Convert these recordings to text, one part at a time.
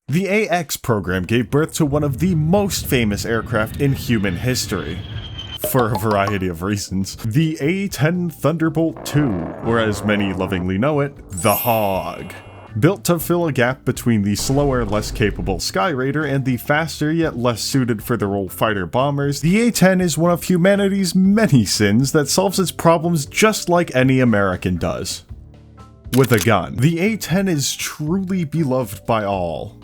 The AX program gave birth to one of the most famous aircraft in human history, for a variety of reasons. The A-10 Thunderbolt II, or as many lovingly know it, the Hog. Built to fill a gap between the slower, less capable Skyraider and the faster yet less suited for the role fighter bombers, the A-10 is one of humanity's many sins that solves its problems just like any American does. With a gun. The A-10 is truly beloved by all,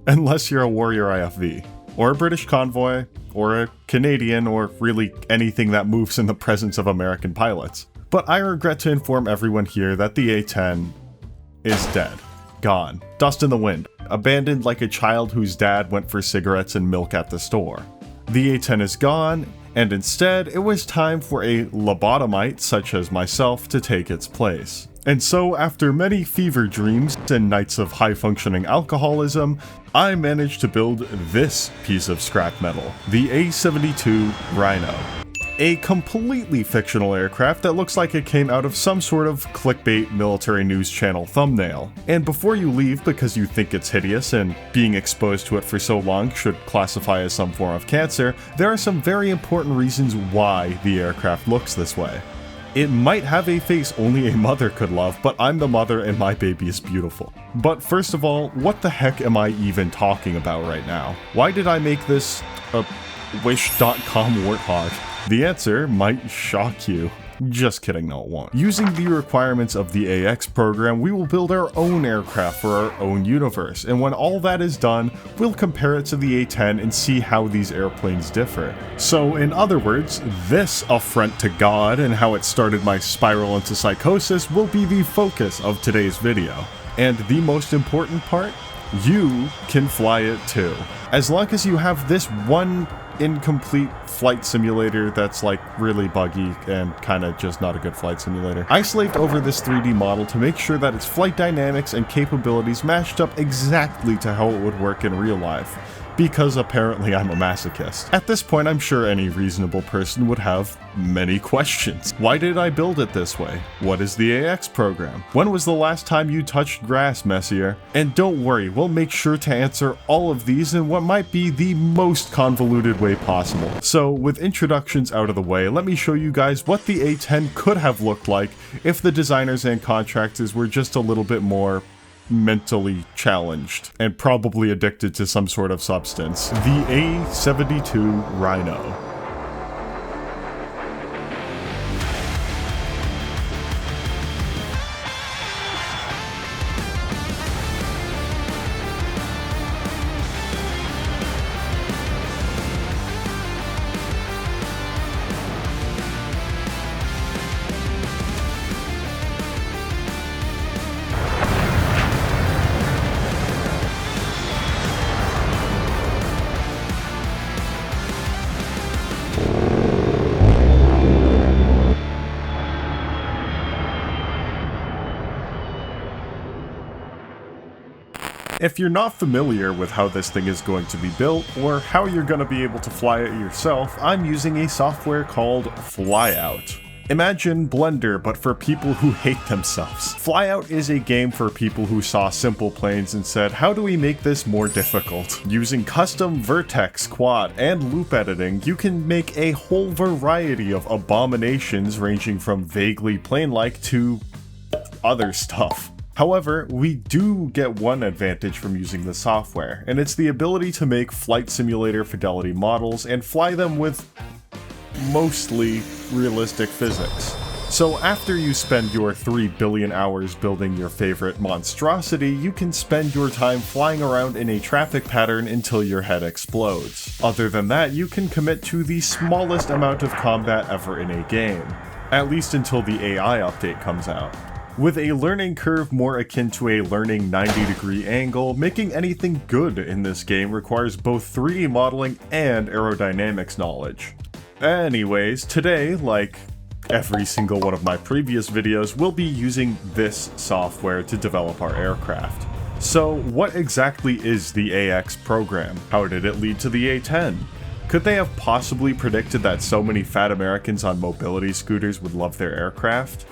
unless you're a Warrior IFV, or a British convoy, or a Canadian, or really anything that moves in the presence of American pilots. But I regret to inform everyone here that the A-10 is dead. Gone. Dust in the wind. Abandoned like a child whose dad went for cigarettes and milk at the store. The A-10 is gone, and instead, it was time for a lobotomite such as myself to take its place. And so, after many fever dreams and nights of high-functioning alcoholism, I managed to build this piece of scrap metal, the A-72 Rhino. A completely fictional aircraft that looks like it came out of some sort of clickbait military news channel thumbnail. And before you leave because you think it's hideous and being exposed to it for so long should classify as some form of cancer, there are some very important reasons why the aircraft looks this way. It might have a face only a mother could love, but I'm the mother and my baby is beautiful. But first of all, what the heck am I even talking about right now? Why did I make this a Wish.com warthog? The answer might shock you. Just kidding, no it won't. Using the requirements of the AX program, we will build our own aircraft for our own universe, and when all that is done, we'll compare it to the A-10 and see how these airplanes differ. So in other words, this affront to God and how it started my spiral into psychosis will be the focus of today's video. And the most important part? You can fly it too. As long as you have this one incomplete flight simulator that's like really buggy and kind of just not a good flight simulator. I slaved over this 3D model to make sure that its flight dynamics and capabilities matched up exactly to how it would work in real life, because apparently I'm a masochist. At this point, I'm sure any reasonable person would have many questions. Why did I build it this way? What is the AX program? When was the last time you touched grass, Messier? And don't worry, we'll make sure to answer all of these in what might be the most convoluted way possible. So with introductions out of the way, let me show you guys what the A-10 could have looked like if the designers and contractors were just a little bit more mentally challenged and probably addicted to some sort of substance. The A-72 Rhino. If you're not familiar with how this thing is going to be built, or how you're going to be able to fly it yourself, I'm using a software called Flyout. Imagine Blender, but for people who hate themselves. Flyout is a game for people who saw simple planes and said, how do we make this more difficult? Using custom vertex, quad, and loop editing, you can make a whole variety of abominations ranging from vaguely plane-like to other stuff. However, we do get one advantage from using the software, and it's the ability to make flight simulator fidelity models and fly them with mostly realistic physics. So after you spend your 3 billion hours building your favorite monstrosity, you can spend your time flying around in a traffic pattern until your head explodes. Other than that, you can commit to the smallest amount of combat ever in a game, at least until the AI update comes out. With a learning curve more akin to a learning 90-degree angle, making anything good in this game requires both 3D modeling and aerodynamics knowledge. Anyways, today, like every single one of my previous videos, we'll be using this software to develop our aircraft. So what exactly is the AX program? How did it lead to the A-10? Could they have possibly predicted that so many fat Americans on mobility scooters would love their aircraft?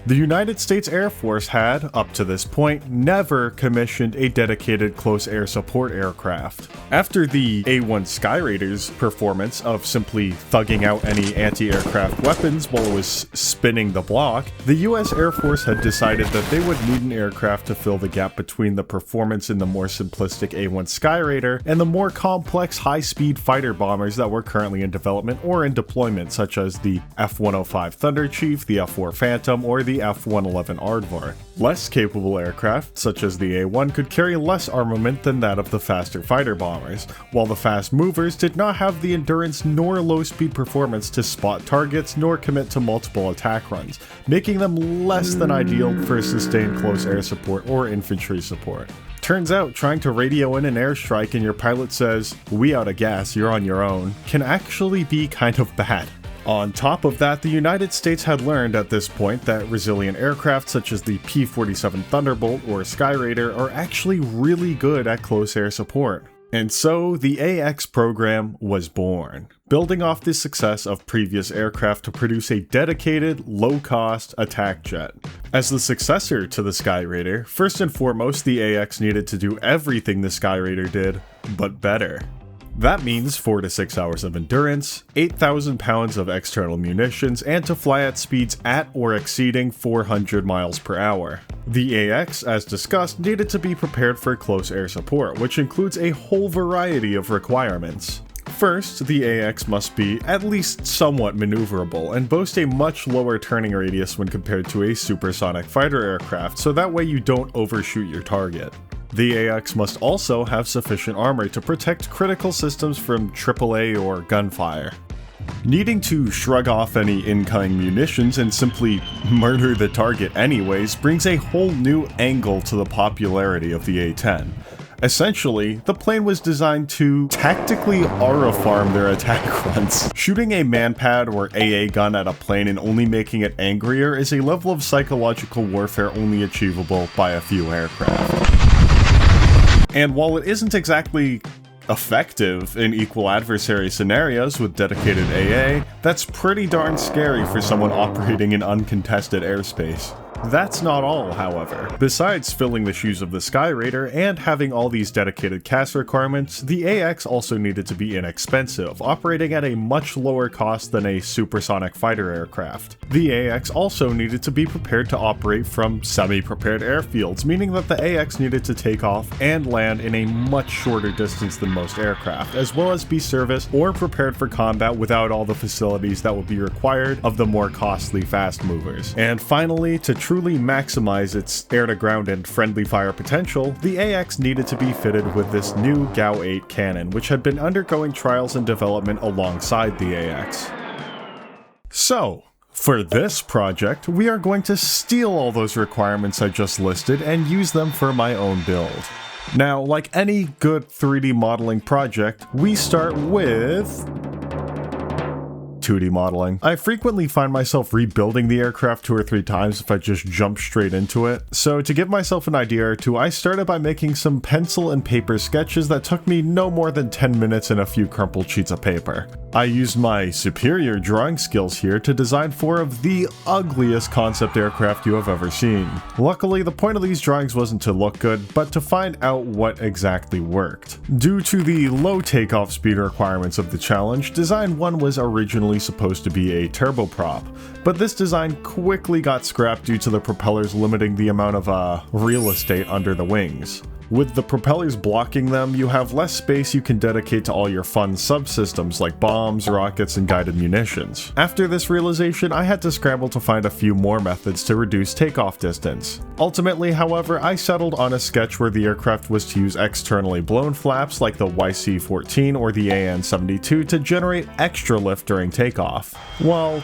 The United States Air Force had, up to this point, never commissioned a dedicated close air support aircraft. After the A-1 Skyraider's performance of simply thugging out any anti-aircraft weapons while it was spinning the block, the US Air Force had decided that they would need an aircraft to fill the gap between the performance in the more simplistic A-1 Skyraider and the more complex high-speed fighter bombers that were currently in development or in deployment, such as the F-105 Thunder Chief, the F-4 Phantom, or the F-111 Aardvark. Less capable aircraft, such as the A-1, could carry less armament than that of the faster fighter bombers, while the fast movers did not have the endurance nor low-speed performance to spot targets nor commit to multiple attack runs, making them less than ideal for sustained close air support or infantry support. Turns out, trying to radio in an airstrike and your pilot says, "We out of gas, you're on your own," can actually be kind of bad. On top of that, the United States had learned at this point that resilient aircraft such as the P-47 Thunderbolt or Skyraider are actually really good at close air support. And so the AX program was born, building off the success of previous aircraft to produce a dedicated, low-cost attack jet. As the successor to the Skyraider, first and foremost the AX needed to do everything the Skyraider did, but better. That means 4 to 6 hours of endurance, 8,000 pounds of external munitions, and to fly at speeds at or exceeding 400 miles per hour. The AX, as discussed, needed to be prepared for close air support, which includes a whole variety of requirements. First, the AX must be at least somewhat maneuverable and boast a much lower turning radius when compared to a supersonic fighter aircraft, so that way you don't overshoot your target. The AX must also have sufficient armor to protect critical systems from AAA or gunfire. Needing to shrug off any incoming munitions and simply murder the target anyways brings a whole new angle to the popularity of the A-10. Essentially, the plane was designed to tactically aura farm their attack runs. Shooting a manpad or AA gun at a plane and only making it angrier is a level of psychological warfare only achievable by a few aircraft. And while it isn't exactly effective in equal adversary scenarios with dedicated AA, that's pretty darn scary for someone operating in uncontested airspace. That's not all, however. Besides filling the shoes of the Skyraider and having all these dedicated CAS requirements, the AX also needed to be inexpensive, operating at a much lower cost than a supersonic fighter aircraft. The AX also needed to be prepared to operate from semi-prepared airfields, meaning that the AX needed to take off and land in a much shorter distance than most aircraft, as well as be serviced or prepared for combat without all the facilities that would be required of the more costly fast movers. And finally, to truly maximize its air-to-ground and friendly fire potential, the AX needed to be fitted with this new GAU-8 cannon, which had been undergoing trials and development alongside the AX. So, for this project, we are going to steal all those requirements I just listed and use them for my own build. Now, like any good 3D modeling project, we start with 2D modeling. I frequently find myself rebuilding the aircraft 2 or 3 times if I just jump straight into it, so to give myself an idea or two, I started by making some pencil and paper sketches that took me no more than 10 minutes and a few crumpled sheets of paper. I used my superior drawing skills here to design 4 of the ugliest concept aircraft you have ever seen. Luckily, the point of these drawings wasn't to look good, but to find out what exactly worked. Due to the low takeoff speed requirements of the challenge, design 1 was originally supposed to be a turboprop, but this design quickly got scrapped due to the propellers limiting the amount of real estate under the wings. With the propellers blocking them, you have less space you can dedicate to all your fun subsystems like bombs, rockets, and guided munitions. After this realization, I had to scramble to find a few more methods to reduce takeoff distance. Ultimately, however, I settled on a sketch where the aircraft was to use externally blown flaps like the YC-14 or the AN-72 to generate extra lift during takeoff. While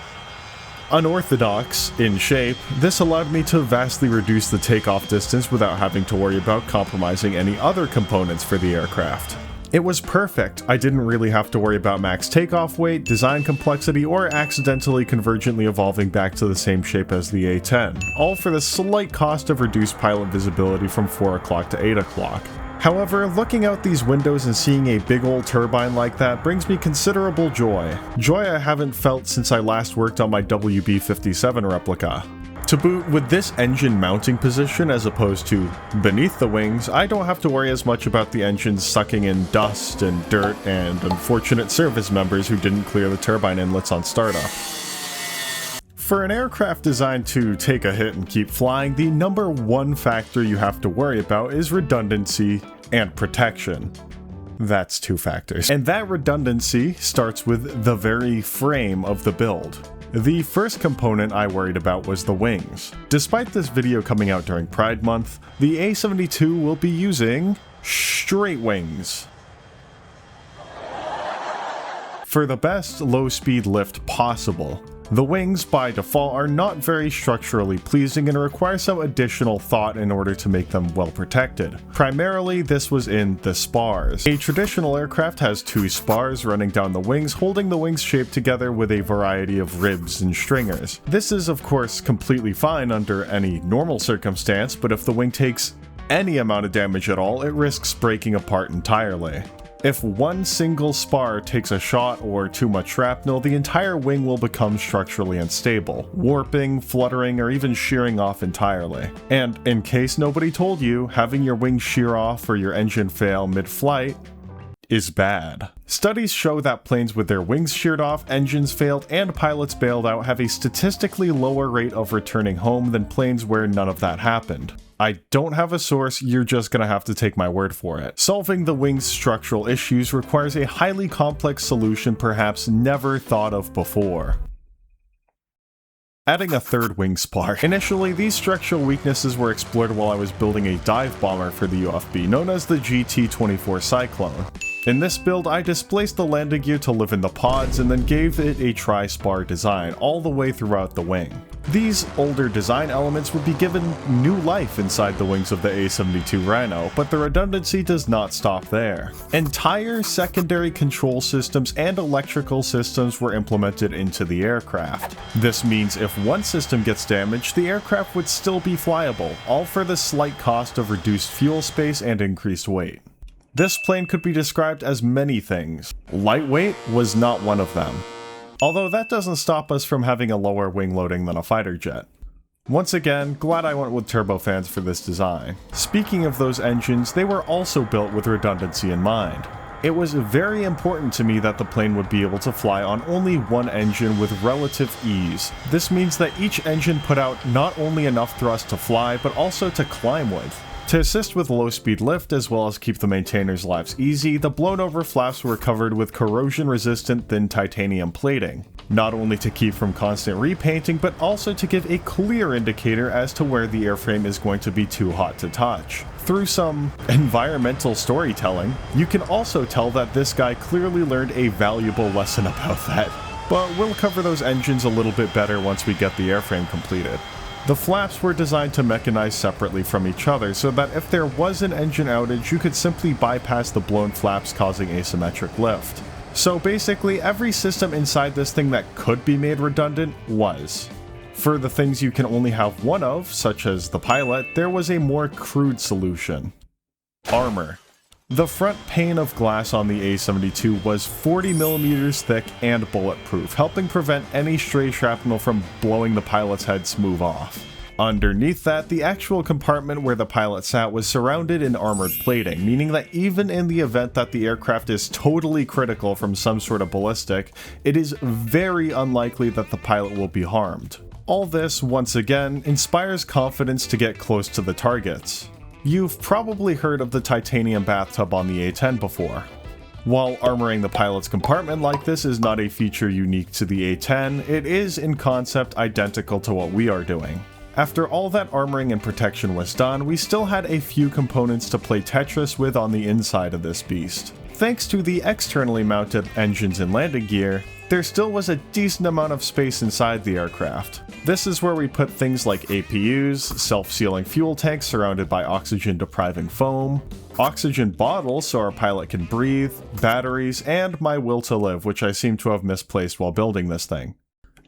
unorthodox in shape, this allowed me to vastly reduce the takeoff distance without having to worry about compromising any other components for the aircraft. It was perfect. I didn't really have to worry about max takeoff weight, design complexity, or accidentally convergently evolving back to the same shape as the A-10, all for the slight cost of reduced pilot visibility from 4 o'clock to 8 o'clock. However, looking out these windows and seeing a big old turbine like that brings me considerable joy. Joy I haven't felt since I last worked on my WB-57 replica. To boot, with this engine mounting position as opposed to beneath the wings, I don't have to worry as much about the engine sucking in dust and dirt and unfortunate service members who didn't clear the turbine inlets on startup. For an aircraft designed to take a hit and keep flying, the number one factor you have to worry about is redundancy and protection. That's two factors. And that redundancy starts with the very frame of the build. The first component I worried about was the wings. Despite this video coming out during Pride Month, the A-72 will be using straight wings for the best low-speed lift possible. The wings, by default, are not very structurally pleasing and require some additional thought in order to make them well protected. Primarily, this was in the spars. A traditional aircraft has two spars running down the wings, holding the wings shaped together with a variety of ribs and stringers. This is, of course, completely fine under any normal circumstance, but if the wing takes any amount of damage at all, it risks breaking apart entirely. If one single spar takes a shot or too much shrapnel, the entire wing will become structurally unstable, warping, fluttering, or even shearing off entirely. And in case nobody told you, having your wing shear off or your engine fail mid-flight is bad. Studies show that planes with their wings sheared off, engines failed, and pilots bailed out have a statistically lower rate of returning home than planes where none of that happened. I don't have a source, you're just gonna have to take my word for it. Solving the wing's structural issues requires a highly complex solution perhaps never thought of before. Adding a third wing spar. Initially, these structural weaknesses were explored while I was building a dive bomber for the UFB known as the GT-24 Cyclone. In this build, I displaced the landing gear to live in the pods and then gave it a tri-spar design all the way throughout the wing. These older design elements would be given new life inside the wings of the A-72 Rhino, but the redundancy does not stop there. Entire secondary control systems and electrical systems were implemented into the aircraft. This means if one system gets damaged, the aircraft would still be flyable, all for the slight cost of reduced fuel space and increased weight. This plane could be described as many things. Lightweight was not one of them. Although that doesn't stop us from having a lower wing loading than a fighter jet. Once again, glad I went with turbofans for this design. Speaking of those engines, they were also built with redundancy in mind. It was very important to me that the plane would be able to fly on only one engine with relative ease. This means that each engine put out not only enough thrust to fly, but also to climb with. To assist with low-speed lift as well as keep the maintainers' lives easy, the blown-over flaps were covered with corrosion-resistant thin titanium plating, not only to keep from constant repainting, but also to give a clear indicator as to where the airframe is going to be too hot to touch. Through some environmental storytelling, you can also tell that this guy clearly learned a valuable lesson about that, but we'll cover those engines a little bit better once we get the airframe completed. The flaps were designed to mechanize separately from each other so that if there was an engine outage, you could simply bypass the blown flaps causing asymmetric lift. So basically, every system inside this thing that could be made redundant was. For the things you can only have one of, such as the pilot, there was a more crude solution. Armor. The front pane of glass on the A-72 was 40mm thick and bulletproof, helping prevent any stray shrapnel from blowing the pilot's head smooth off. Underneath that, the actual compartment where the pilot sat was surrounded in armored plating, meaning that even in the event that the aircraft is totally critical from some sort of ballistic, it is very unlikely that the pilot will be harmed. All this, once again, inspires confidence to get close to the targets. You've probably heard of the titanium bathtub on the A-10 before. While armoring the pilot's compartment like this is not a feature unique to the A-10, it is in concept identical to what we are doing. After all that armoring and protection was done, we still had a few components to play Tetris with on the inside of this beast. Thanks to the externally mounted engines and landing gear, there still was a decent amount of space inside the aircraft. This is where we put things like APUs, self-sealing fuel tanks surrounded by oxygen-depriving foam, oxygen bottles so our pilot can breathe, batteries, and my will to live, which I seem to have misplaced while building this thing.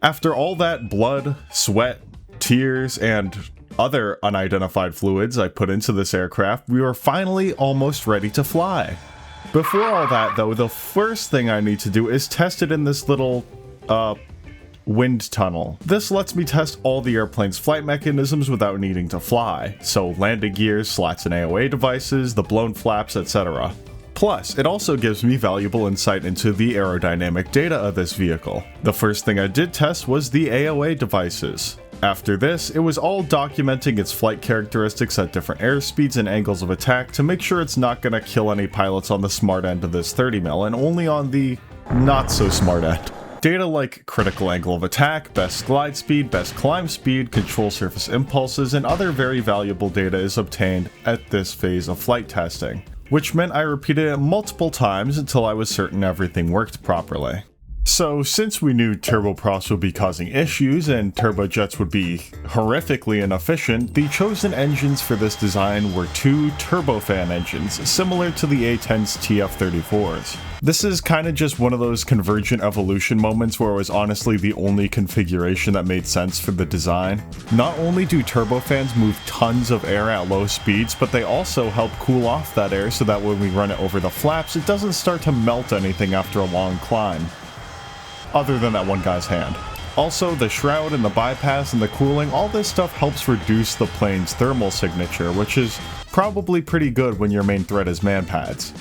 After all that blood, sweat, tears, and other unidentified fluids I put into this aircraft, we were finally almost ready to fly. Before all that though, the first thing I need to do is test it in this little, Wind tunnel. This lets me test all the airplane's flight mechanisms without needing to fly, so landing gears, slats and AOA devices, the blown flaps, etc. Plus, it also gives me valuable insight into the aerodynamic data of this vehicle. The first thing I did test was the AOA devices. After this, it was all documenting its flight characteristics at different airspeeds and angles of attack to make sure it's not gonna kill any pilots on the smart end of this 30mm and only on the not so smart end. Data like critical angle of attack, best glide speed, best climb speed, control surface impulses, and other very valuable data is obtained at this phase of flight testing, which meant I repeated it multiple times until I was certain everything worked properly. So since we knew turboprops would be causing issues and turbojets would be horrifically inefficient, the chosen engines for this design were two turbofan engines, similar to the A-10's TF-34s. This is kinda just one of those convergent evolution moments where it was honestly the only configuration that made sense for the design. Not only do turbofans move tons of air at low speeds, but they also help cool off that air so that when we run it over the flaps, it doesn't start to melt anything after a long climb. Other than that one guy's hand. Also, the shroud and the bypass and the cooling, all this stuff helps reduce the plane's thermal signature, which is probably pretty good when your main threat is manpads.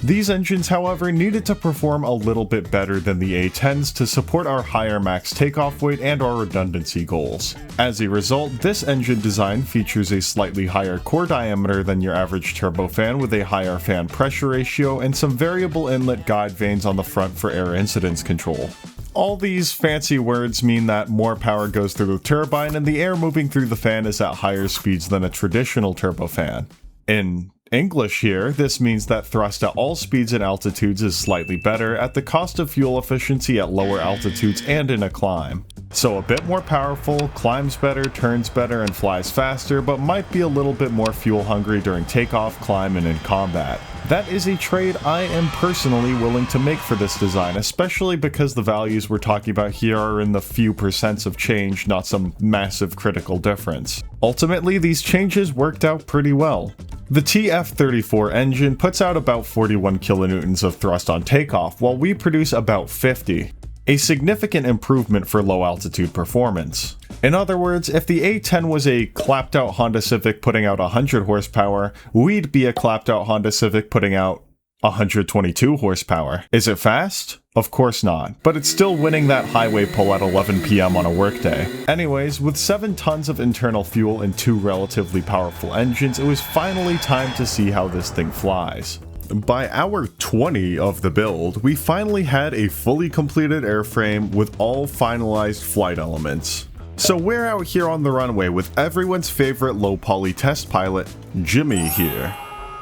These engines, however, needed to perform a little bit better than the A-10s to support our higher max takeoff weight and our redundancy goals. As a result, this engine design features a slightly higher core diameter than your average turbofan with a higher fan pressure ratio and some variable inlet guide vanes on the front for air incidence control. All these fancy words mean that more power goes through the turbine and the air moving through the fan is at higher speeds than a traditional turbofan. In English here, this means that thrust at all speeds and altitudes is slightly better at the cost of fuel efficiency at lower altitudes and in a climb. So a bit more powerful, climbs better, turns better, and flies faster, but might be a little bit more fuel hungry during takeoff, climb, and in combat. That is a trade I am personally willing to make for this design, especially because the values we're talking about here are in the few percents of change, not some massive critical difference. Ultimately, these changes worked out pretty well. The TF-34 engine puts out about 41 kilonewtons of thrust on takeoff, while we produce about 50. A significant improvement for low altitude performance. In other words, if the A-10 was a clapped out Honda Civic putting out 100 horsepower, we'd be a clapped out Honda Civic putting out 122 horsepower. Is it fast? Of course not, but it's still winning that highway pull at 11 PM on a workday. Anyways, with 7 tons of internal fuel and 2 relatively powerful engines, it was finally time to see how this thing flies. By hour 20 of the build, we finally had a fully completed airframe with all finalized flight elements. So we're out here on the runway with everyone's favorite low poly test pilot, Jimmy here.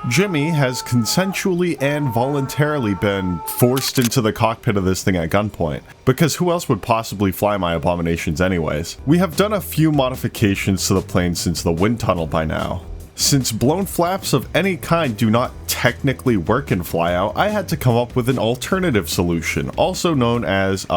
Jimmy has consensually and voluntarily been forced into the cockpit of this thing at gunpoint, because who else would possibly fly my abominations anyways? We have done a few modifications to the plane since the wind tunnel by now. Since blown flaps of any kind do not technically work in flyout, I had to come up with an alternative solution, also known as,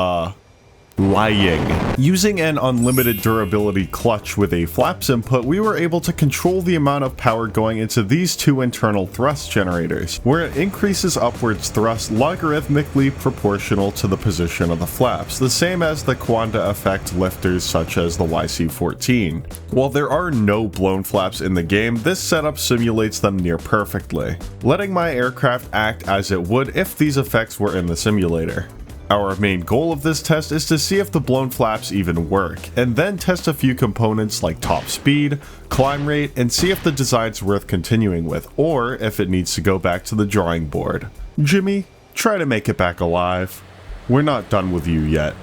lying. Using an unlimited durability clutch with a flaps input, we were able to control the amount of power going into these 2 internal thrust generators, where it increases upwards thrust logarithmically proportional to the position of the flaps, the same as the Quanda effect lifters such as the YC-14. While there are no blown flaps in the game, this setup simulates them near perfectly, letting my aircraft act as it would if these effects were in the simulator. Our main goal of this test is to see if the blown flaps even work, and then test a few components like top speed, climb rate, and see if the design's worth continuing with, or if it needs to go back to the drawing board. Jimmy, try to make it back alive. We're not done with you yet.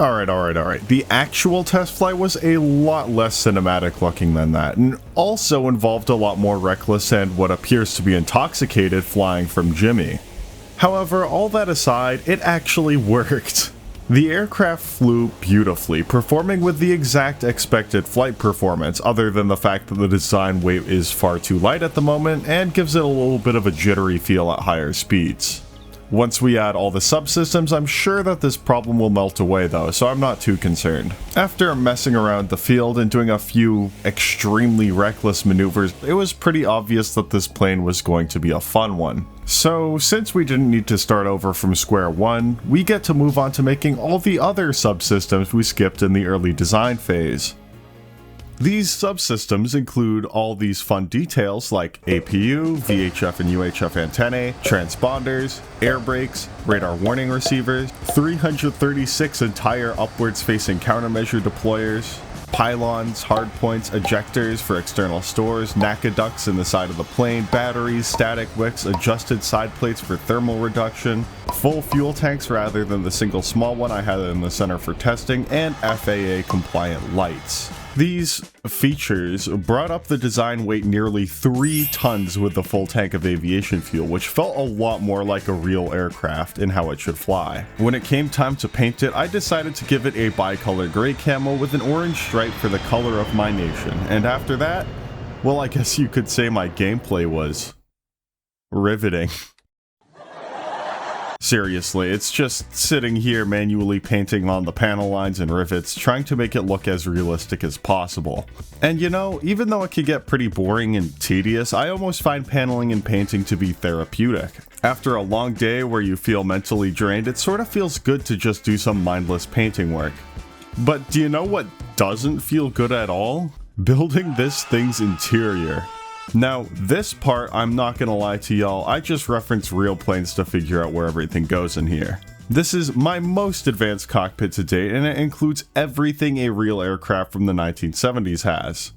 Alright. The actual test flight was a lot less cinematic looking than that, and also involved a lot more reckless and what appears to be intoxicated flying from Jimmy. However, all that aside, it actually worked. The aircraft flew beautifully, performing with the exact expected flight performance, other than the fact that the design weight is far too light at the moment and gives it a little bit of a jittery feel at higher speeds. Once we add all the subsystems, I'm sure that this problem will melt away though, so I'm not too concerned. After messing around the field and doing a few extremely reckless maneuvers, it was pretty obvious that this plane was going to be a fun one. So, since we didn't need to start over from square one, we get to move on to making all the other subsystems we skipped in the early design phase. These subsystems include all these fun details like APU, VHF and UHF antennae, transponders, air brakes, radar warning receivers, 336 entire upwards facing countermeasure deployers, pylons, hardpoints, ejectors for external stores, NACA ducts in the side of the plane, batteries, static wicks, adjusted side plates for thermal reduction, full fuel tanks rather than the single small one I had in the center for testing, and FAA compliant lights. These features brought up the design weight nearly 3 tons with the full tank of aviation fuel, which felt a lot more like a real aircraft in how it should fly. When it came time to paint it, I decided to give it a bicolor gray camo with an orange stripe for the color of my nation, and after that, well, I guess you could say my gameplay was riveting. Seriously, it's just sitting here manually painting on the panel lines and rivets, trying to make it look as realistic as possible. And you know, even though it can get pretty boring and tedious, I almost find paneling and painting to be therapeutic. After a long day where you feel mentally drained, it sort of feels good to just do some mindless painting work. But do you know what doesn't feel good at all? Building this thing's interior. Now, this part, I'm not gonna lie to y'all, I just reference real planes to figure out where everything goes in here. This is my most advanced cockpit to date, and it includes everything a real aircraft from the 1970s has.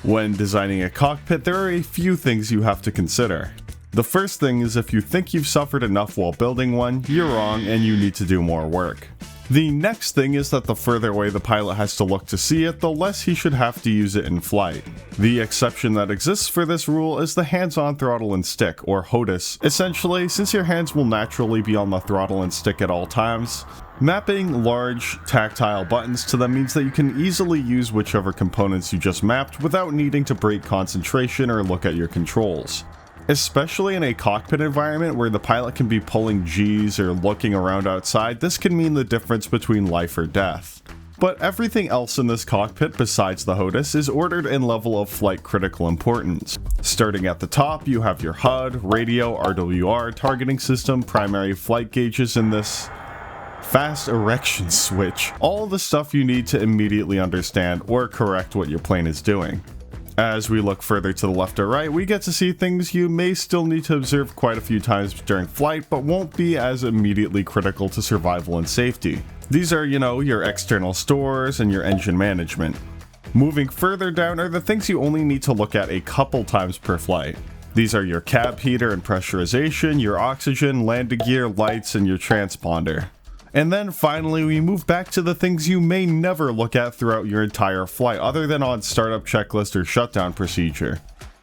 When designing a cockpit, there are a few things you have to consider. The first thing is if you think you've suffered enough while building one, you're wrong and you need to do more work. The next thing is that the further away the pilot has to look to see it, the less he should have to use it in flight. The exception that exists for this rule is the hands-on throttle and stick, or HOTUS. Essentially, since your hands will naturally be on the throttle and stick at all times, mapping large, tactile buttons to them means that you can easily use whichever components you just mapped without needing to break concentration or look at your controls. Especially in a cockpit environment where the pilot can be pulling G's or looking around outside, this can mean the difference between life or death. But everything else in this cockpit besides the HOTUS is ordered in level of flight critical importance. Starting at the top, you have your HUD, radio, RWR, targeting system, primary flight gauges, and this fast erection switch. All the stuff you need to immediately understand or correct what your plane is doing. As we look further to the left or right, we get to see things you may still need to observe quite a few times during flight, but won't be as immediately critical to survival and safety. These are, you know, your external stores and your engine management. Moving further down are the things you only need to look at a couple times per flight. These are your cab heater and pressurization, your oxygen, landing gear, lights, and your transponder. And then finally, we move back to the things you may never look at throughout your entire flight, other than on startup checklist or shutdown procedure.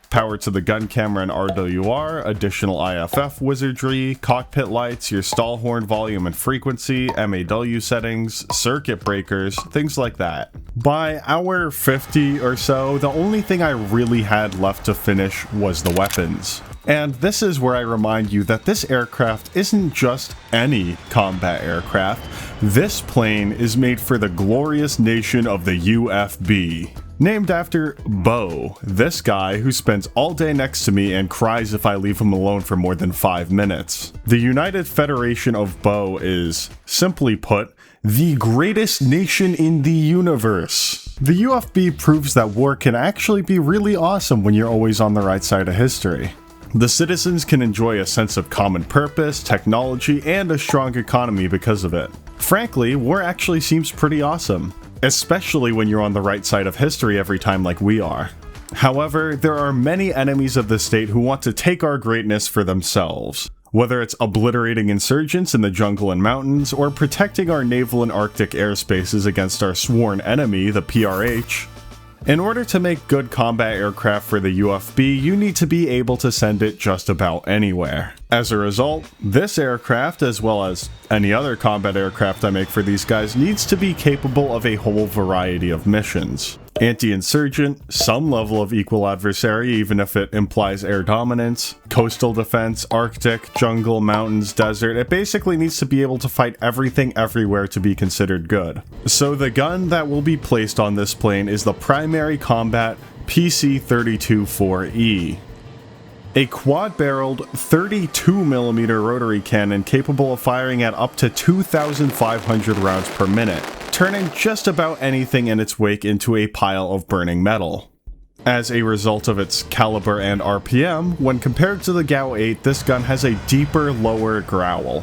Power to the gun camera and RWR, additional IFF wizardry, cockpit lights, your stall horn volume and frequency, MAW settings, circuit breakers, things like that. By hour 50 or so, the only thing I really had left to finish was the weapons. And this is where I remind you that this aircraft isn't just any combat aircraft. This plane is made for the glorious nation of the UFB. Named after Bo, this guy who spends all day next to me and cries if I leave him alone for more than 5 minutes. The United Federation of Bo is, simply put, the greatest nation in the universe. The UFB proves that war can actually be really awesome when you're always on the right side of history. The citizens can enjoy a sense of common purpose, technology, and a strong economy because of it. Frankly, war actually seems pretty awesome, especially when you're on the right side of history every time like we are. However, there are many enemies of the state who want to take our greatness for themselves. Whether it's obliterating insurgents in the jungle and mountains, or protecting our naval and Arctic airspaces against our sworn enemy, the PRH, In order to make good combat aircraft for the UFB, you need to be able to send it just about anywhere. As a result, this aircraft, as well as any other combat aircraft I make for these guys, needs to be capable of a whole variety of missions. Anti-insurgent, some level of equal adversary even if it implies air dominance, coastal defense, Arctic, jungle, mountains, desert. It basically needs to be able to fight everything everywhere to be considered good. So the gun that will be placed on this plane is the Primary Combat PC-32-4E. A quad-barreled 32mm rotary cannon capable of firing at up to 2,500 rounds per minute, turning just about anything in its wake into a pile of burning metal. As a result of its caliber and RPM, when compared to the GAU-8, this gun has a deeper, lower growl.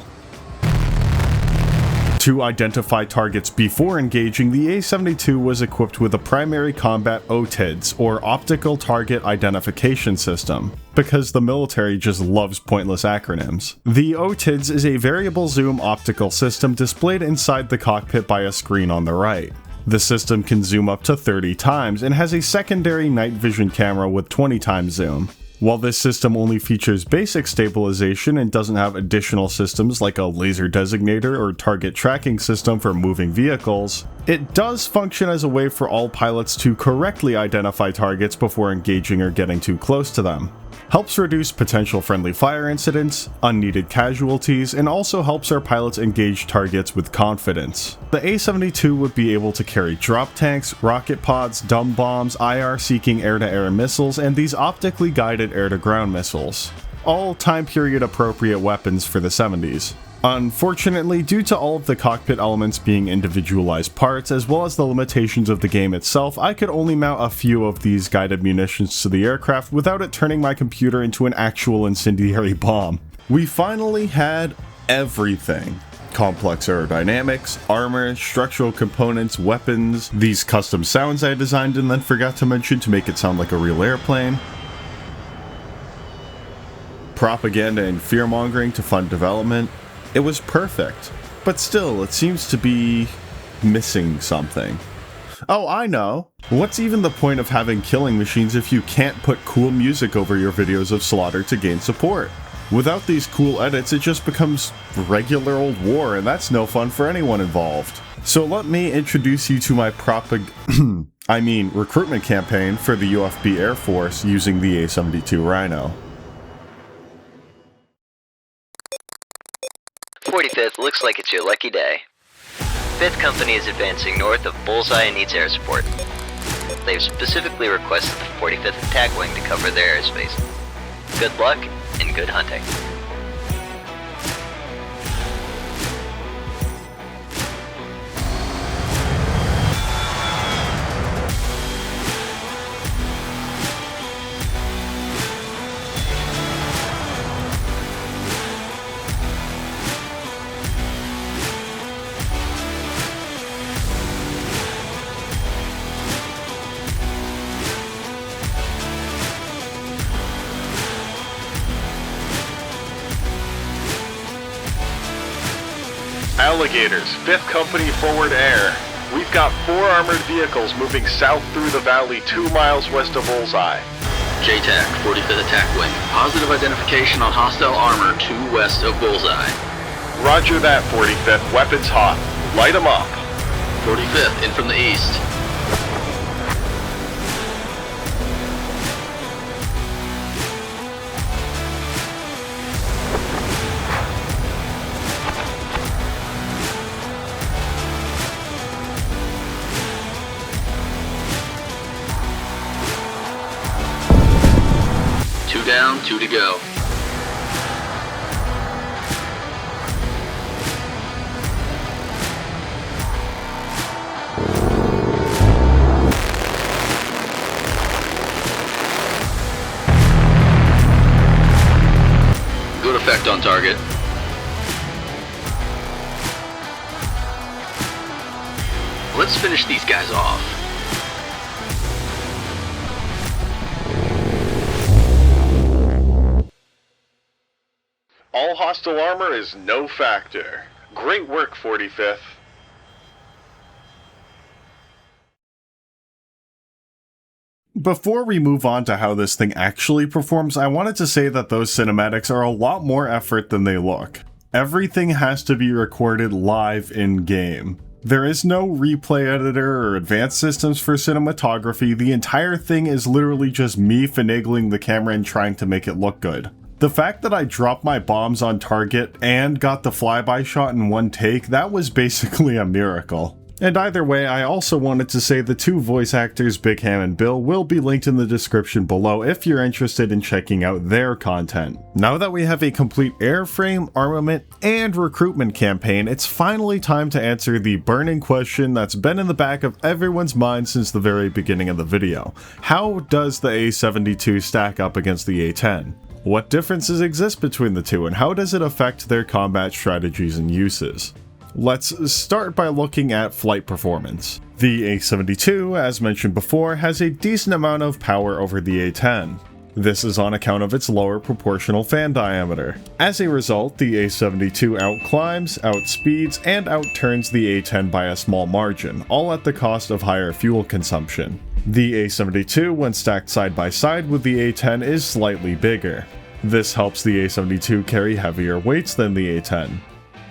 To identify targets before engaging, the A-72 was equipped with a Primary Combat OTIDS, or Optical Target Identification System, because the military just loves pointless acronyms. The OTIDS is a variable zoom optical system displayed inside the cockpit by a screen on the right. The system can zoom up to 30 times and has a secondary night vision camera with 20 times zoom. While this system only features basic stabilization and doesn't have additional systems like a laser designator or target tracking system for moving vehicles, it does function as a way for all pilots to correctly identify targets before engaging or getting too close to them. Helps reduce potential friendly fire incidents, unneeded casualties, and also helps our pilots engage targets with confidence. The A-72 would be able to carry drop tanks, rocket pods, dumb bombs, IR-seeking air-to-air missiles, and these optically guided air-to-ground missiles. All time period appropriate weapons for the 70s. Unfortunately, due to all of the cockpit elements being individualized parts, as well as the limitations of the game itself, I could only mount a few of these guided munitions to the aircraft without it turning my computer into an actual incendiary bomb. We finally had everything. Complex aerodynamics, armor, structural components, weapons, these custom sounds I designed and then forgot to mention to make it sound like a real airplane, propaganda and fear-mongering to fund development. It was perfect, but still, it seems to be missing something. Oh, I know. What's even the point of having killing machines if you can't put cool music over your videos of slaughter to gain support? Without these cool edits, it just becomes regular old war, and that's no fun for anyone involved. So let me introduce you to my recruitment campaign for the UFB Air Force using the A-72 Rhino. 45th, looks like it's your lucky day. 5th Company is advancing north of Bullseye and needs air support. They've specifically requested the 45th Attack Wing to cover their airspace. Good luck, and good hunting. Alligators, 5th Company Forward Air. We've got 4 armored vehicles moving south through the valley 2 miles west of Bullseye. JTAC, 45th Attack Wing. Positive identification on hostile armor 2 west of Bullseye. Roger that, 45th. Weapons hot. Light them up. 45th, in from the east. Down, 2 to go. Good effect on target. Let's finish these guys off. All hostile armor is no factor. Great work, 45th. Before we move on to how this thing actually performs, I wanted to say that those cinematics are a lot more effort than they look. Everything has to be recorded live in-game. There is no replay editor or advanced systems for cinematography. The entire thing is literally just me finagling the camera and trying to make it look good. The fact that I dropped my bombs on target and got the flyby shot in one take, that was basically a miracle. And either way, I also wanted to say the two voice actors, Big Ham and Bill, will be linked in the description below if you're interested in checking out their content. Now that we have a complete airframe, armament, and recruitment campaign, it's finally time to answer the burning question that's been in the back of everyone's mind since the very beginning of the video. How does the A-72 stack up against the A-10? What differences exist between the two, and how does it affect their combat strategies and uses? Let's start by looking at flight performance. The A-72, as mentioned before, has a decent amount of power over the A-10. This is on account of its lower proportional fan diameter. As a result, the A-72 outclimbs, outspeeds, and outturns the A-10 by a small margin, all at the cost of higher fuel consumption. The A-72, when stacked side by side with the A-10, is slightly bigger. This helps the A-72 carry heavier weights than the A-10.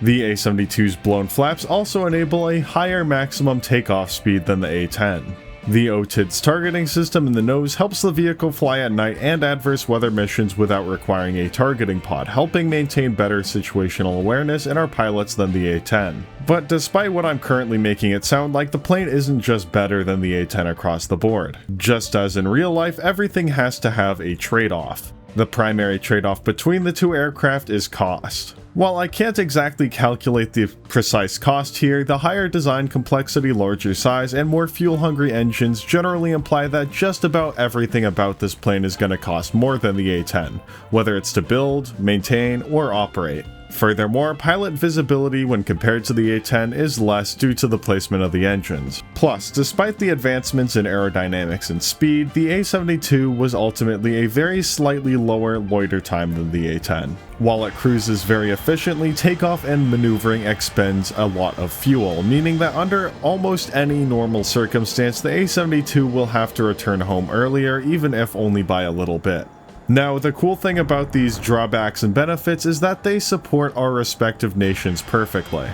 The A-72's blown flaps also enable a higher maximum takeoff speed than the A-10. The OTID's targeting system in the nose helps the vehicle fly at night and adverse weather missions without requiring a targeting pod, helping maintain better situational awareness in our pilots than the A-10. But despite what I'm currently making it sound like, the plane isn't just better than the A-10 across the board. Just as in real life, everything has to have a trade-off. The primary trade-off between the two aircraft is cost. While I can't exactly calculate the precise cost here, the higher design complexity, larger size, and more fuel-hungry engines generally imply that just about everything about this plane is going to cost more than the A-10, whether it's to build, maintain, or operate. Furthermore, pilot visibility when compared to the A-10 is less due to the placement of the engines. Plus, despite the advancements in aerodynamics and speed, the A-72 was ultimately a very slightly lower loiter time than the A-10. While it cruises very efficiently, takeoff and maneuvering expends a lot of fuel, meaning that under almost any normal circumstance, the A-72 will have to return home earlier, even if only by a little bit. Now, the cool thing about these drawbacks and benefits is that they support our respective nations perfectly.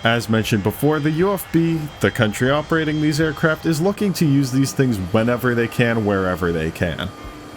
As mentioned before, the UFB, the country operating these aircraft, is looking to use these things whenever they can, wherever they can.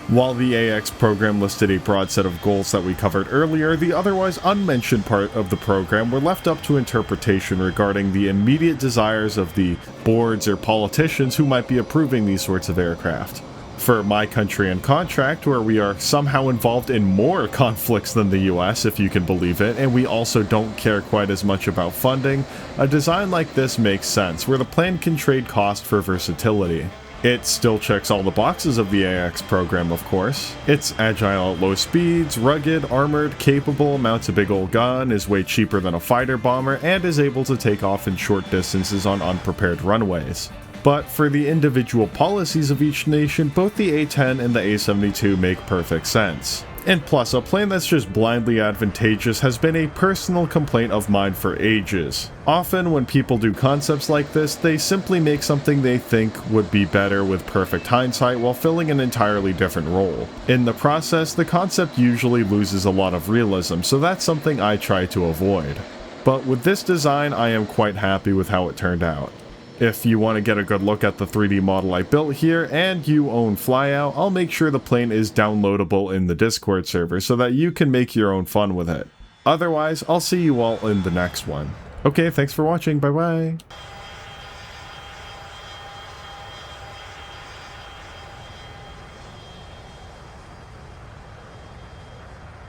While the AX program listed a broad set of goals that we covered earlier, the otherwise unmentioned part of the program were left up to interpretation regarding the immediate desires of the boards or politicians who might be approving these sorts of aircraft. For my country and contract, where we are somehow involved in more conflicts than the US, if you can believe it, and we also don't care quite as much about funding, a design like this makes sense, where the plane can trade cost for versatility. It still checks all the boxes of the AX program, of course. It's agile at low speeds, rugged, armored, capable, mounts a big old gun, is way cheaper than a fighter bomber, and is able to take off in short distances on unprepared runways. But for the individual policies of each nation, both the A-10 and the A-72 make perfect sense. And plus, a plane that's just blindly advantageous has been a personal complaint of mine for ages. Often when people do concepts like this, they simply make something they think would be better with perfect hindsight while filling an entirely different role. In the process, the concept usually loses a lot of realism, so that's something I try to avoid. But with this design, I am quite happy with how it turned out. If you want to get a good look at the 3D model I built here, and you own Flyout, I'll make sure the plane is downloadable in the Discord server so that you can make your own fun with it. Otherwise, I'll see you all in the next one. Okay, thanks for watching, bye bye!